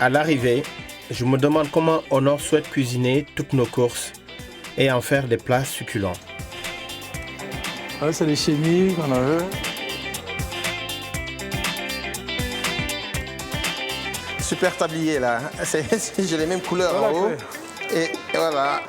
À l'arrivée, je me demande comment Honor souhaite cuisiner toutes nos courses et en faire des plats succulents. Ouais, c'est les chenilles qu'on avait. Super tablier là, j'ai les mêmes couleurs Voilà, en haut. Et voilà.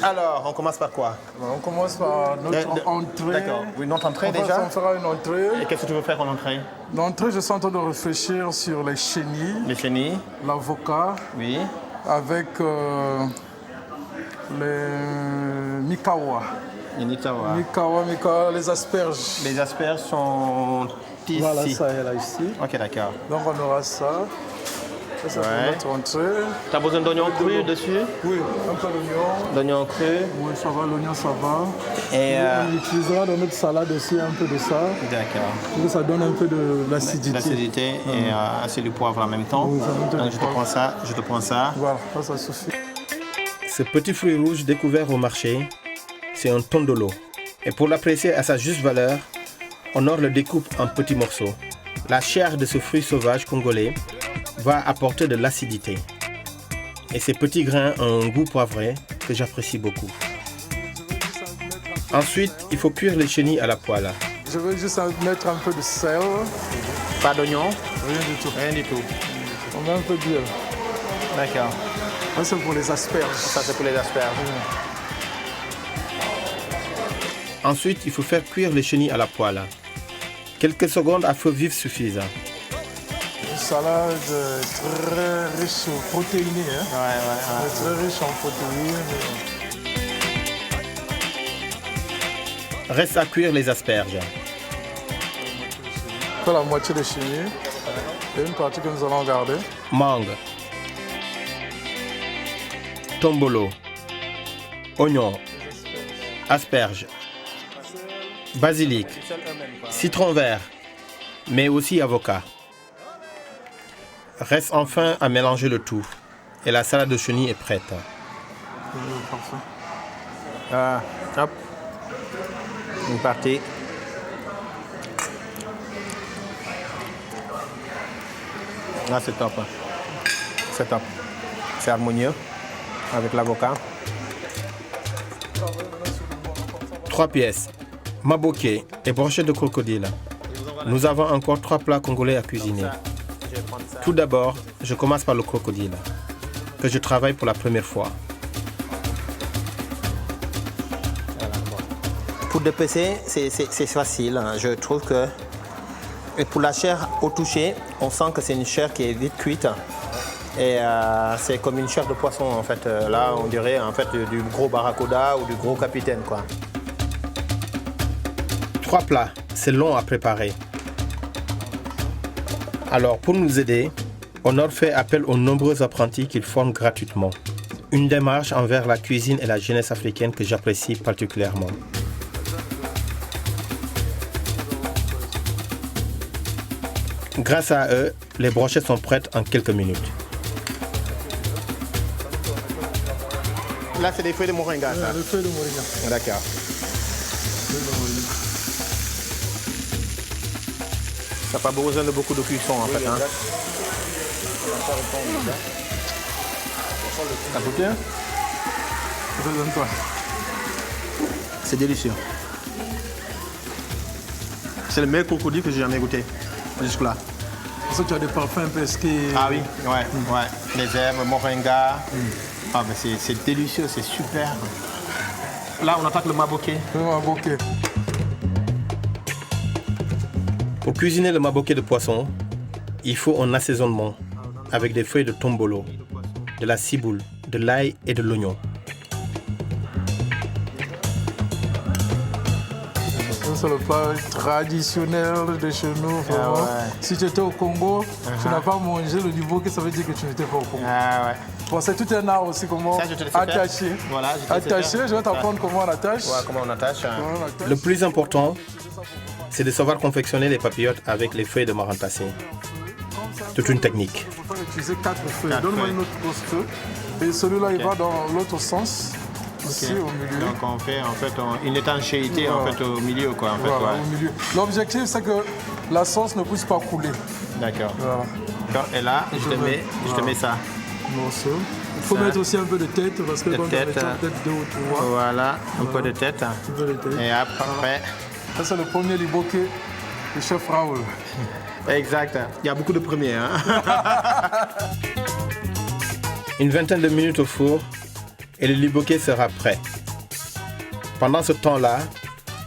Alors, on commence par quoi? On commence par notre entrée. D'accord, oui, notre entrée déjà. On fera une entrée. Et qu'est-ce que tu veux faire en entrée? L'entrée, je suis en train de réfléchir sur les chenilles, Les chenilles. l'avocat, Oui. avec les mikawa. Les nitawa. Mikawa, les asperges. Les asperges sont ici. Voilà, ça est là, ici. Ok, d'accord. Donc on aura ça. Ça, c'est pour notre entrée. Tu as besoin d'oignons crus dessus? Oui, un peu d'oignon. D'oignons crus. Oui, ça va, l'oignon, ça va. Et On utilisera dans notre salade aussi un peu de ça. d'accord. Donc ça donne un peu de l'acidité. L'acidité et assez du poivre en même temps. Oui, ça monte Donc du je te poivre. prends ça, je te prends ça. Voilà, ça suffit. Ce petit fruit rouge découvert au marché, c'est un tondolo. Et pour l'apprécier à sa juste valeur, Honor le découpe en petits morceaux. La chair de ce fruit sauvage congolais va apporter de l'acidité. Et ces petits grains ont un goût poivré que j'apprécie beaucoup. Ensuite, il faut cuire les chenilles à la poêle. Je vais juste mettre un peu de sel. Pas d'oignon? Rien du tout. Rien du tout. On met un peu d'huile. D'accord. Ça, c'est pour les asperges. Ça c'est pour les asperges. Ensuite, il faut faire cuire les chenilles à la poêle. Quelques secondes à feu vif suffisent. Une salade très riche en protéines. Hein? Ouais. Très riche en protéines. Reste à cuire les asperges. On fait la moitié de chenilles. Et une partie que nous allons garder. Mangue, tombolo, oignon, asperges, basilic, citron vert, mais aussi avocat. Reste enfin à mélanger le tout et la salade de chenilles est prête. Parfait. Hop. Une partie. Là c'est top. C'est top. C'est harmonieux avec l'avocat. 3 pièces, maboké et brochettes de crocodile. Nous avons encore 3 plats congolais à cuisiner. Tout d'abord, je commence par le crocodile, que je travaille pour la première fois. Pour dépecer, c'est facile. Hein. Je trouve que. Et pour la chair au toucher, on sent que c'est une chair qui est vite cuite. Et c'est comme une chair de poisson en fait. Là, on dirait en fait du gros barracuda ou du gros capitaine quoi. 3 plats, c'est long à préparer. Alors, pour nous aider, Honor fait appel aux nombreux apprentis qu'il forme gratuitement. Une démarche envers la cuisine et la jeunesse africaine que j'apprécie particulièrement. Grâce à eux, les brochettes sont prêtes en quelques minutes. Là, c'est des feuilles de moringa ça. Les feuilles de moringa. D'accord. Ça n'a pas besoin de beaucoup de cuisson en fait. Hein. Ça goûte bien? Donne-toi. C'est délicieux. C'est le meilleur crocodile que j'ai jamais goûté jusque-là. Parce que tu as des parfums un peu esquis. Ah oui, ouais. Les herbes, moringa. Ah mais c'est délicieux, c'est super. Là, on attaque le maboké. Un bouquet. Pour cuisiner le maboké de poisson, il faut un assaisonnement avec des feuilles de tombolo, de la ciboule, de l'ail et de l'oignon. C'est le plat traditionnel de chez nous. Ah ouais. Si tu étais au Congo, tu n'as pas mangé le niveau que ça veut dire que tu n'étais pas au Congo. Ah ouais. Bon, c'est tout un art aussi, comment Ça, je te laisse faire. attacher. Voilà, je te laisse Attacher, faire. je vais t'apprendre comment on attache. Ouais, comment on attache. Hein. Comment on attache. Le plus important, c'est de savoir confectionner les papillotes avec les feuilles de marantacé. Toute une technique. Il faut utiliser 4 feuilles. 4 Donne-moi feuilles. une autre grosse feuille. Et celui-là, il va dans l'autre sens. ici au milieu. Donc on fait en fait une étanchéité en fait au milieu quoi. En fait, Voilà, ouais. au milieu. L'objectif c'est que la sauce ne puisse pas couler. D'accord. Voilà. D'accord. Et là, je te mets ça. Morceau. Il faut mettre aussi un peu de tête parce que quand on met peut-être 2 ou 3. Voilà, un peu de tête. Un peu de tête. Et après. Ça c'est le premier liboké du chef Raoul. Exact. Il y a beaucoup de premiers. Hein? Une vingtaine de minutes au four et le liboké sera prêt. Pendant ce temps-là,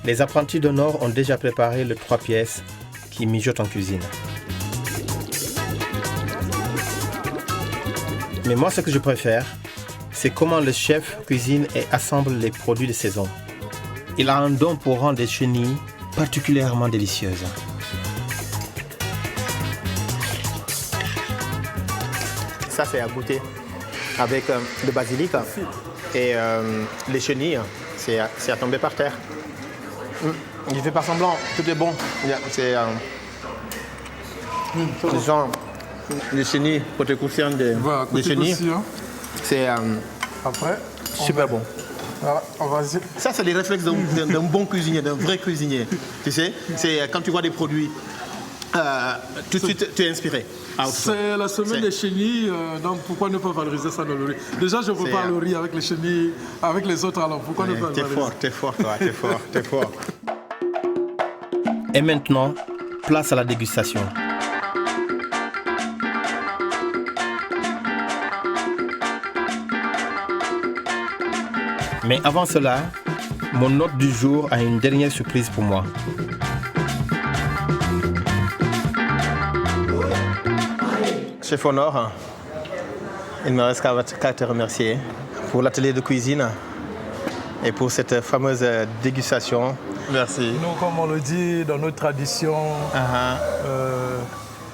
les apprentis d'Honor ont déjà préparé le 3 pièces qui mijote en cuisine. Mais moi, ce que je préfère, c'est comment le chef cuisine et assemble les produits de saison. Il a un don pour rendre des chenilles particulièrement délicieuses. Ça, c'est à goûter avec le basilic et les chenilles. C'est à tomber par terre. Il ne fait pas semblant, tout est bon. C'est genre les chenilles, côté croustillant des chenilles. C'est Après, super bon. voilà, on va... Ça, c'est les réflexes d'un bon cuisinier, d'un vrai cuisinier. Tu sais, c'est quand tu vois des produits, tout de suite, tu es inspiré. C'est la semaine des chenilles, donc pourquoi ne pas valoriser ça dans le riz? Déjà, je prépare le riz avec les chenilles, avec les autres, alors pourquoi ne pas valoriser? T'es fort, toi, t'es fort. Et maintenant, place à la dégustation. Mais avant cela, mon hôte du jour a une dernière surprise pour moi. Chef Honor, il ne me reste qu'à te remercier pour l'atelier de cuisine et pour cette fameuse dégustation. Merci. Nous, comme on le dit dans notre tradition,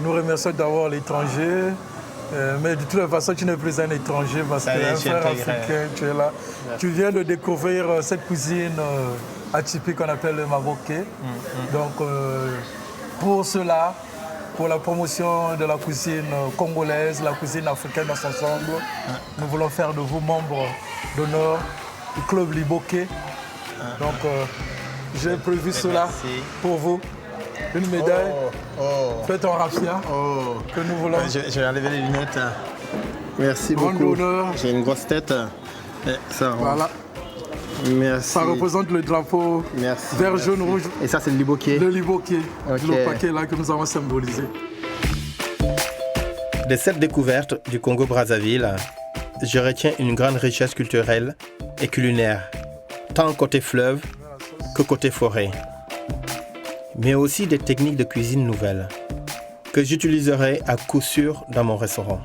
nous remercions d'abord l'étranger, mais de toute façon, tu n'es plus un étranger parce qu'un frère africain, tu es là. Tu viens de découvrir cette cuisine atypique qu'on appelle le maroquais. Donc, pour cela, pour la promotion de la cuisine congolaise, la cuisine africaine dans son ensemble, nous voulons faire de vous membres d'honneur du club Liboké. Donc, j'ai prévu cela pour vous. Une médaille, faites en raffia, que nous voulons. Je vais enlever les lunettes. Merci Grand beaucoup. honneur. J'ai une grosse tête. Ça, Voilà. Merci. Ça représente le drapeau vert, jaune, rouge. Et ça, c'est le liboké. Le liboké, le paquet là que nous avons symbolisé. De cette découverte du Congo-Brazzaville, je retiens une grande richesse culturelle et culinaire, tant côté fleuve que côté forêt, mais aussi des techniques de cuisine nouvelles que j'utiliserai à coup sûr dans mon restaurant.